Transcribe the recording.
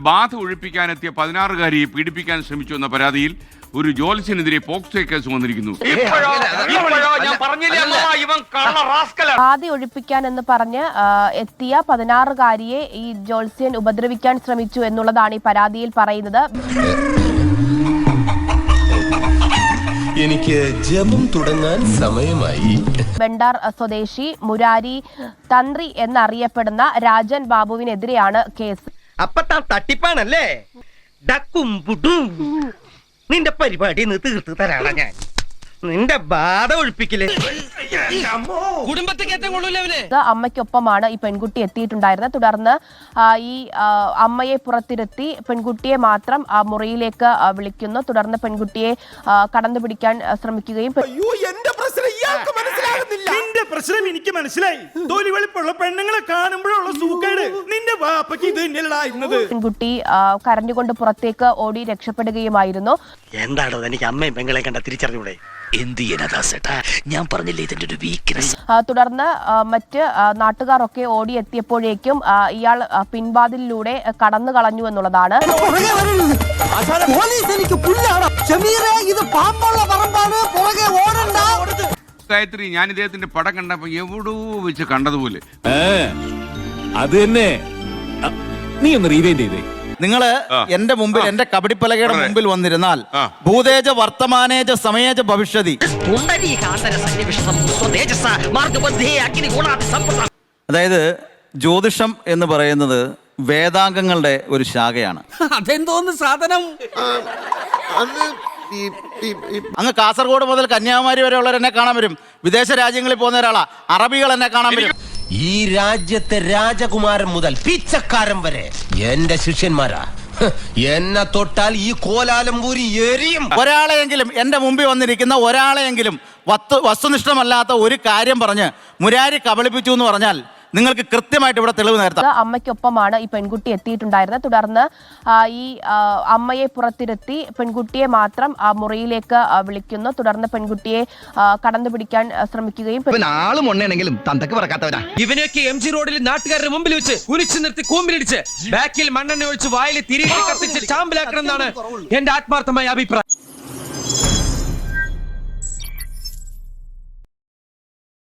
ബാധ ഒഴിപ്പിക്കാനെത്തിയ 16-കാരിയെ പീഡിപ്പിക്കാൻ ശ്രമിച്ചു എന്ന പരാതിയിൽ ഒരു ജ്യോത്സ്യനെതിരെ പോക്സോ കേസ് വന്നിരിക്കുന്നു. ബാധ ഒഴിപ്പിക്കാൻ എന്ന് പറഞ്ഞ് എത്തിയ 16-കാരിയെ ഈ ജ്യോത്സ്യൻ ഉപദ്രവിക്കാൻ ശ്രമിച്ചു എന്നുള്ളതാണ് ഈ പരാതിയിൽ പറയുന്നത്. എനിക്ക് ജപം തുടങ്ങാൻ സമയമായി. ബെണ്ടാർ സ്വദേശി മുരാരി തന്ത്രി എന്നറിയപ്പെടുന്ന രാജൻ ബാബുവിനെതിരെയാണ് കേസ്. അപ്പത്താൻ തട്ടിപ്പാണല്ലേ? ഡക്കും പുടും നിന്റെ പരിപാടി തീർത്ത് തരാണ് ഞാൻ. നിന്റെ ബാധ ഒഴിപ്പിക്കല് അമ്മയ്ക്കൊപ്പമാണ് ഈ പെൺകുട്ടി എത്തിയിട്ടുണ്ടായിരുന്നത്. തുടർന്ന് ഈ അമ്മയെ പുറത്തിരുത്തി പെൺകുട്ടിയെ മാത്രം മുറിയിലേക്ക് വിളിക്കുന്നു. തുടർന്ന് പെൺകുട്ടിയെ കടന്നുപിടിക്കാൻ ശ്രമിക്കുകയും നിന്റെ പ്രശ്നം എനിക്ക് മനസ്സിലായി. തൊലി വെളുപ്പുള്ള പെണ്ണുങ്ങളെ കാണുമ്പോഴുള്ള സൂക്കേട് നിന്റെ വാപ്പയ്ക്ക് ഇത് തന്നെയായിരുന്നത്. പെൺകുട്ടി കരഞ്ഞുകൊണ്ട് പുറത്തേക്ക് ഓടി രക്ഷപ്പെടുകയുമായിരുന്നു. എന്താണോ എനിക്ക് അമ്മയും പെങ്ങളെ കണ്ട തിരിച്ചറിഞ്ഞൂടെ? ഞാൻ പറഞ്ഞില്ലേ ഇതിന്റെ ഒരു വീക്ക്നെസ്. തുടർന്ന് മറ്റ് നാട്ടുകാരൊക്കെ ഓടിയെത്തിയപ്പോഴേക്കും ഇയാൾ പിൻവാതിലിലൂടെ കടന്നു കളഞ്ഞു എന്നുള്ളതാണ്. ഗായത്രി, ഞാൻ ഇദ്ദേഹത്തിന്റെ പടം കണ്ടപ്പോ എവിടോ വെച്ച് കണ്ടതുപോലെ. അത് തന്നെ. നീ ഒന്ന് റീവൈൻഡ് ചെയ്തേ. നിങ്ങള് എന്റെ മുമ്പിൽ എന്റെ കബഡിപ്പലകയുടെ മുമ്പിൽ വന്നിരുന്നാൽ ഭൂതേജ വർത്തമാനേജ സമയേജ ഭവിഷ്യതി, അതായത് ജ്യോതിഷം എന്ന് പറയുന്നത് വേദാംഗങ്ങളുടെ ഒരു ശാഖയാണ്. അതെന്തോന്ന് സാധനം? അങ്ങ് കാസർഗോഡ് മുതൽ കന്യാകുമാരി വരെ ഉള്ളവർ എന്നെ കാണാൻ വരും. വിദേശ രാജ്യങ്ങളിൽ പോകുന്ന ഒരാളാ. അറബികൾ എന്നെ കാണാൻ വരും. ഈ രാജ്യത്തെ രാജകുമാരൻ മുതൽ പിച്ചക്കാരൻ വരെ എന്റെ ശിഷ്യന്മാരാ. എന്നെ തൊട്ടാൽ ഈ കോലാലംപൂരി എരിയും. ഒരാളെയെങ്കിലും എന്റെ മുമ്പിൽ വന്നിരിക്കുന്ന ഒരാളെയെങ്കിലും വസ്തുനിഷ്ഠമല്ലാത്ത ഒരു കാര്യം പറഞ്ഞ് മുരാരി കബളിപ്പിച്ചു എന്ന് പറഞ്ഞാൽ നിങ്ങൾക്ക് കൃത്യമായിട്ട് ഇവിടെ തെളിവ് നേരത്താം. അമ്മയ്ക്കൊപ്പമാണ് ഈ പെൺകുട്ടി എത്തിയിട്ടുണ്ടായിരുന്നത്. തുടർന്ന് ഈ അമ്മയെ പുറത്തിരുത്തി പെൺകുട്ടിയെ മാത്രം മുറിയിലേക്ക് വിളിക്കുന്നു. തുടർന്ന് പെൺകുട്ടിയെ കടന്നുപിടിക്കാൻ ശ്രമിക്കുകയും ഇവനൊക്കെ MG റോഡിൽ നാട്ടുകാരുടെ മുമ്പിൽ വെച്ച് കുനിച്ചു നിർത്തി കൂമ്പിലിടിച്ച് ബാക്കിൽ മണ്ണെണ്ണ ഒഴിച്ച് വായിൽ തിരികെ കത്തിച്ച് ചാമ്പലാക്കണം എന്നാണ് എന്റെ ആത്മാർത്ഥമായ അഭിപ്രായം.